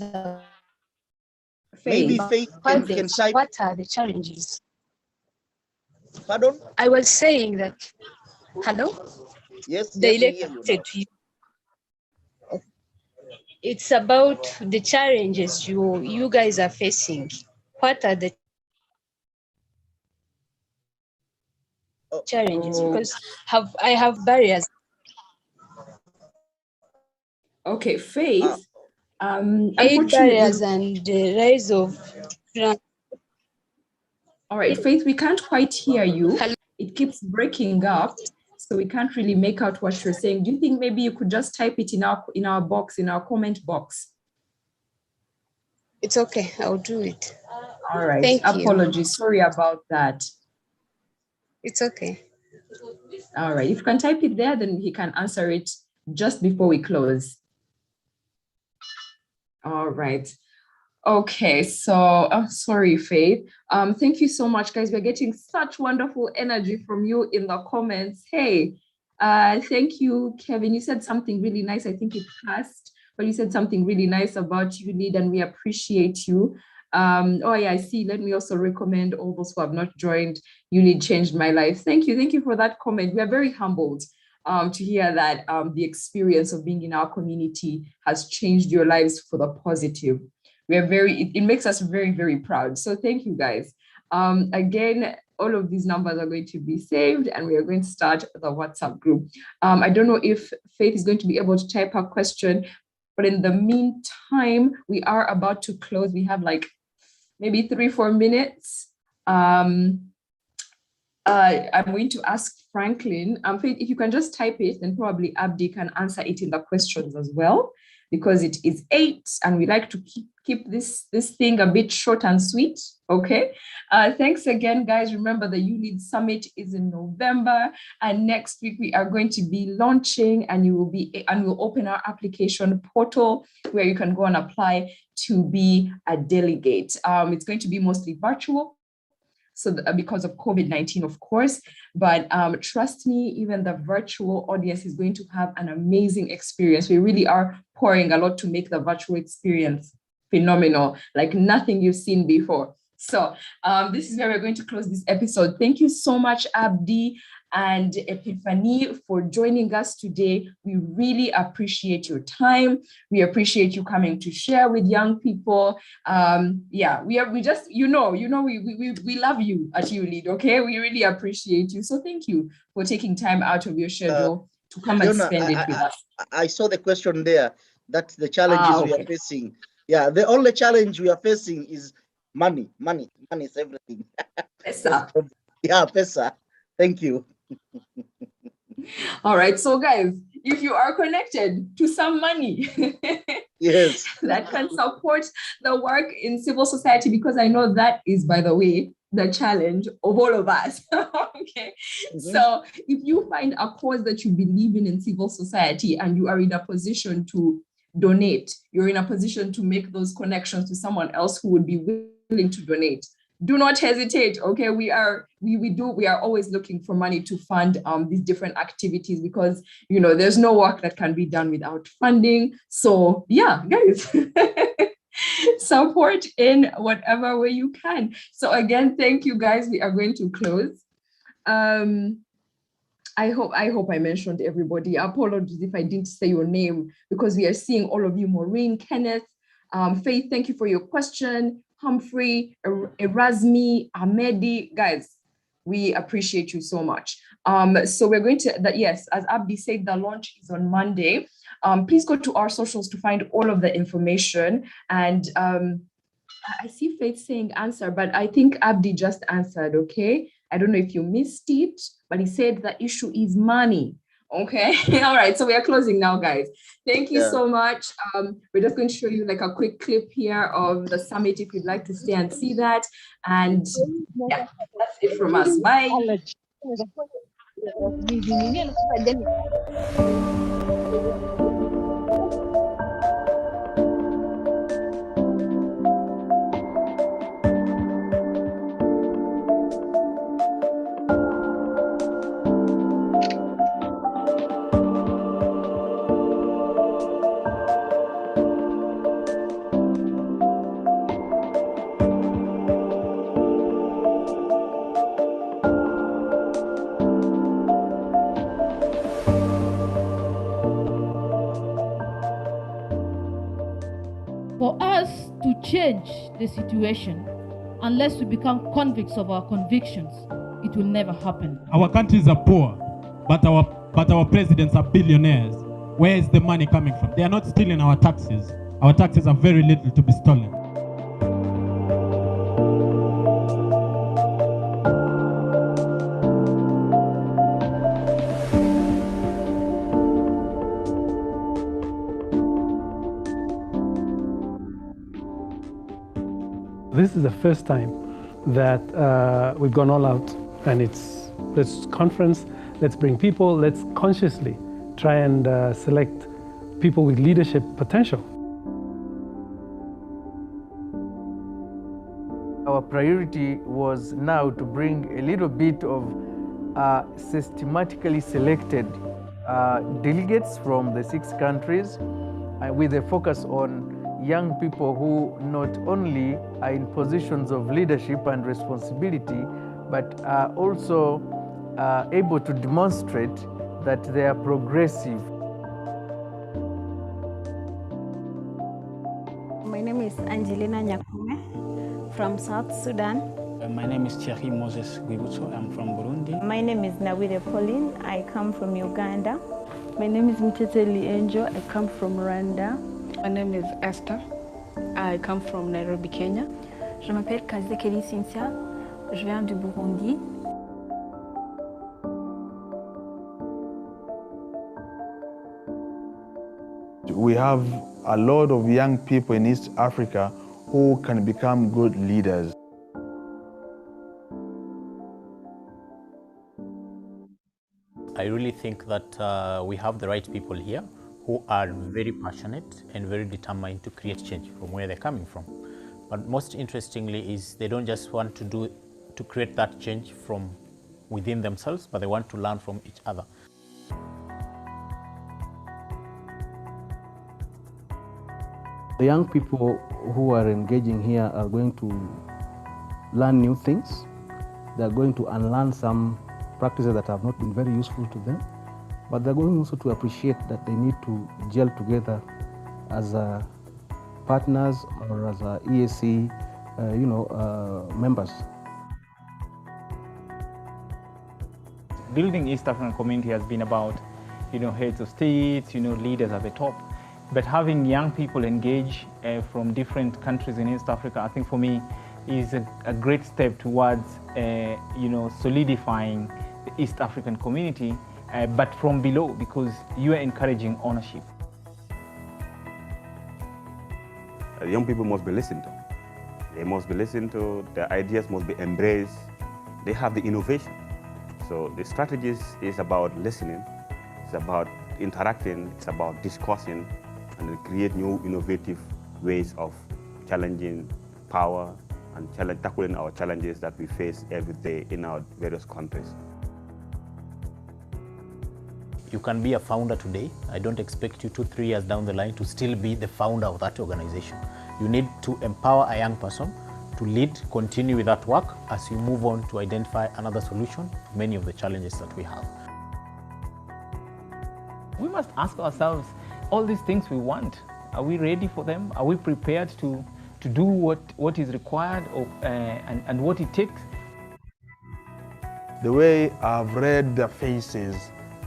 Maybe Faith. Faith can type. what are the challenges? Pardon? I was saying that, hello? Yes, we hear you now. Directed to you. It's about the challenges you guys are facing. What are the challenges? Because I have barriers. Okay, Faith. Aid Unfortunately, barriers and the rise of. All right, Faith, we can't quite hear you. It keeps breaking up, so we can't really make out what you're saying. Do you think maybe you could just type it in our box, in our comment box? It's okay, I'll do it. All right. Thank you. Apologies. Sorry about that. It's okay. All right. If you can type it there, then he can answer it just before we close. All right. Okay, so sorry, Faith. Thank you so much, guys. We're getting such wonderful energy from you in the comments. Hey, thank you, Kevin. You said something really nice. I think it passed, but you said something really nice about YouLead, and we appreciate you. Oh yeah, I see. Let me also recommend all those who have not joined. YouLead changed my life. Thank you. Thank you for that comment. We are very humbled to hear that the experience of being in our community has changed your lives for the positive. We are it makes us very, very proud. So thank you, guys. Again, all of these numbers are going to be saved, and we are going to start the WhatsApp group. I don't know if Faith is going to be able to type her question, but in the meantime, we are about to close. We have like maybe 3-4 minutes. I'm going to ask Franklin, Faith, if you can just type it, then probably Abdi can answer it in the questions as well, because it is 8 and we like to keep this thing a bit short and sweet. Okay. Thanks again, guys. Remember the YouLead Summit is in November, and next week we are going to be launching, and we'll open our application portal where you can go and apply to be a delegate. It's going to be mostly virtual. So because of COVID-19, of course, but trust me, even the virtual audience is going to have an amazing experience. We really are pouring a lot to make the virtual experience phenomenal, like nothing you've seen before. So this is where we're going to close this episode. Thank you so much, Abdi and Epiphany, for joining us today. We really appreciate your time. We appreciate you coming to share with young people. Yeah, we just, we love you at YouLead, okay? We really appreciate you. So thank you for taking time out of your schedule to come and spend it with us. I saw the question there. That's the challenges we are facing. Yeah, the only challenge we are facing is money. Money is everything. Pesa. Yeah, pesa. Thank you. All right, so guys, if you are connected to some money yes, that can support the work in civil society, because I know that is, by the way, the challenge of all of us. Okay. So if you find a cause that you believe in civil society, and you are in a position to donate, you're in a position to make those connections to someone else who would be willing to donate, do not hesitate. Okay, we are always looking for money to fund these different activities, because there's no work that can be done without funding. So yeah, guys, support in whatever way you can. So again, thank you, guys. We are going to close. I hope I mentioned everybody. Apologies if I didn't say your name, because we are seeing all of you. Maureen, Kenneth, Faith, thank you for your question. Humphrey, Erasmi, Ahmedi, guys, we appreciate you so much. So we're going to, yes, as Abdi said, the launch is on Monday. Please go to our socials to find all of the information. And I see Faith saying answer, but I think Abdi just answered, okay? I don't know if you missed it, but he said the issue is money. Okay. All right. So we are closing now, guys. Thank you so much. We're just going to show you like a quick clip here of the summit if you'd like to stay and see that. And yeah, that's it from us. Bye. For us to change the situation, unless we become convicts of our convictions, it will never happen. Our countries are poor, but our presidents are billionaires. Where is the money coming from? They are not stealing our taxes. Our taxes are very little to be stolen. This is the first time that we've gone all out, and let's conference, let's bring people, let's consciously try and select people with leadership potential. Our priority was now to bring a little bit of systematically selected delegates from the 6 countries with a focus on young people who not only are in positions of leadership and responsibility, but are also able to demonstrate that they are progressive. My name is Angelina Nyakume from South Sudan. My name is Thierry Moses Guibutso. I'm from Burundi. My name is Nawire Pauline. I come from Uganda. My name is Mteteli Angel. I come from Rwanda. My name is Esther. I come from Nairobi, Kenya. Je m'appelle Kazekeli Cynthia. Je viens du Burundi. We have a lot of young people in East Africa who can become good leaders. I really think that we have the right people here who are very passionate and very determined to create change from where they're coming from. But most interestingly is they don't just want to create that change from within themselves, but they want to learn from each other. The young people who are engaging here are going to learn new things. They're going to unlearn some practices that have not been very useful to them. But they're going also to appreciate that they need to gel together as partners or as EAC, members. Building East African community has been about, heads of states, leaders at the top. But having young people engage from different countries in East Africa, I think for me, is a great step towards, solidifying the East African community, but from below, because you are encouraging ownership. Young people must be listened to. They must be listened to, their ideas must be embraced. They have the innovation. So the strategies is about listening, it's about interacting, it's about discussing, and create new innovative ways of challenging power and tackling our challenges that we face every day in our various countries. You can be a founder today. I don't expect you 2-3 years down the line to still be the founder of that organization. You need to empower a young person to lead, continue with that work as you move on to identify another solution to many of the challenges that we have. We must ask ourselves, all these things we want, are we ready for them? Are we prepared to do what is required and what it takes? The way I've read their faces,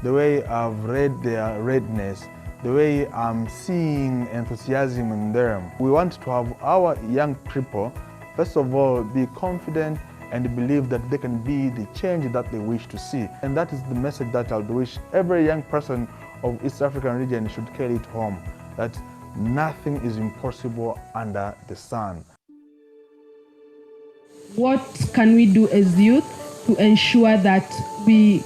the way I've read their redness, the way I'm seeing enthusiasm in them. We want to have our young people, first of all, be confident and believe that they can be the change that they wish to see. And that is the message that I would wish every young person of East African region should carry it home, that nothing is impossible under the sun. What can we do as youth to ensure that we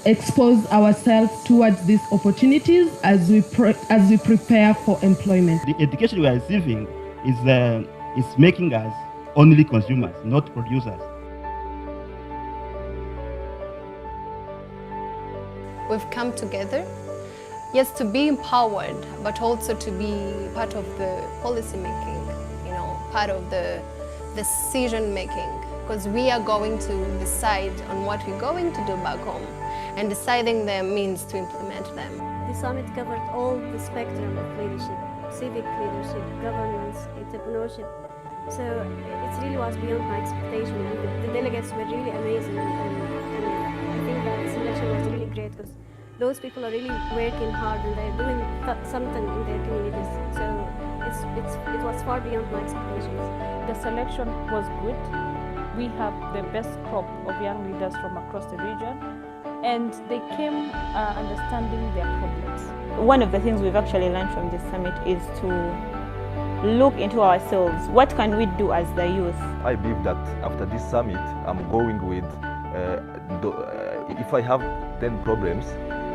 expose ourselves towards these opportunities as we prepare for employment? The education we are receiving is making us only consumers, not producers. We've come together, yes, to be empowered, but also to be part of the policy making, part of the decision making, because we are going to decide on what we're going to do back home, and deciding the means to implement them. The summit covered all the spectrum of leadership, civic leadership, governance, entrepreneurship. So it really was beyond my expectation, and the delegates were really amazing, and I think that the selection was really great because those people are really working hard and they're doing something in their communities. So it was far beyond my expectations. The selection was good. We have the best crop of young leaders from across the region, and they came understanding their problems. One of the things we've actually learned from this summit is to look into ourselves. What can we do as the youth? I believe that after this summit, I'm going with, if I have 10 problems,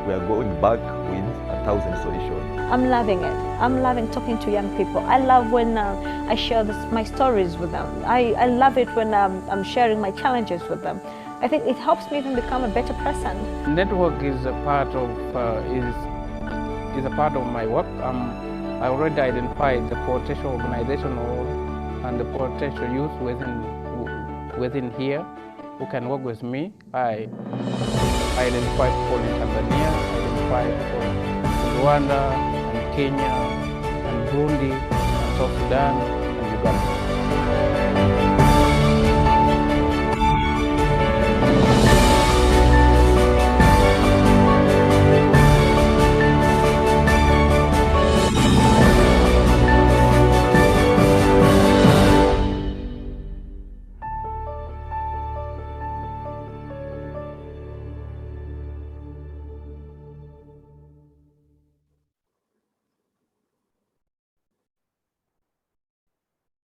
we are going back with 1,000 solutions. I'm loving it. I'm loving talking to young people. I love when I share my stories with them. I love it when I'm sharing my challenges with them. I think it helps me even become a better person. Network is a part of is a part of my work. I already identified the potential organizational and the potential youth within here who can work with me. I identify people in Tanzania, I identify people in Rwanda, and Kenya, and Burundi, and South Sudan, and Uganda.